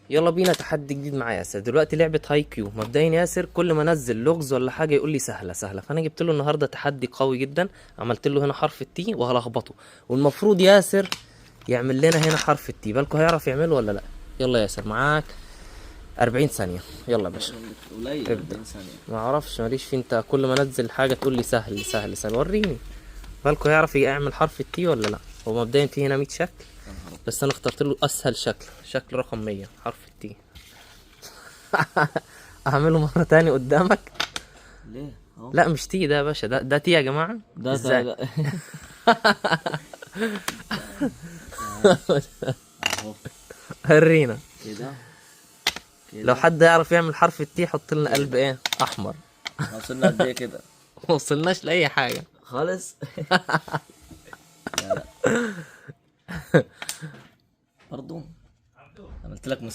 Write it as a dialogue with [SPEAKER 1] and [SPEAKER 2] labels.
[SPEAKER 1] يلا بينا تحدي جديد مع ياسر. دلوقتي لعبة هاي كيو. مبدئيا ياسر كل ما انزل لغز ولا حاجة يقول لي سهلة سهلة، فانا جبت له النهاردة تحدي قوي جدا. عملت له هنا حرف التي وهلخبطه، والمفروض ياسر يعمل لنا هنا حرف التي. بالكو هيعرف يعمله ولا لا؟ يلا ياسر معاك 40 ثانية. يلا يا باشا
[SPEAKER 2] قليل
[SPEAKER 1] ابدأ.
[SPEAKER 2] 40 ثانية.
[SPEAKER 1] ما اعرفش، ماليش في، انت كل ما انزل حاجة تقول لي سهل سهل سهل. وريني بالكو هيعرف يعمل حرف التي ولا لا. هو مبدئيا في هنا 100 شكل،
[SPEAKER 2] يا نهار أبيض.
[SPEAKER 1] بس انا اخترت له اسهل شكل، شكل رقم 100 حرف التي. اعمله مرة تاني قدامك؟
[SPEAKER 2] ليه؟ اهو.
[SPEAKER 1] لا مش تي ده يا باشا، ده تي يا جماعة.
[SPEAKER 2] ده
[SPEAKER 1] ازاي؟
[SPEAKER 2] اهو
[SPEAKER 1] ورينا.
[SPEAKER 2] كده
[SPEAKER 1] لو
[SPEAKER 2] كده.
[SPEAKER 1] حد يعرف يعمل حرف التي حط لنا قلب ايه احمر.
[SPEAKER 2] احنا وصلنا قد ايه كده؟
[SPEAKER 1] ما وصلناش لاي حاجة
[SPEAKER 2] خالص. لا لا. برضو عملت لك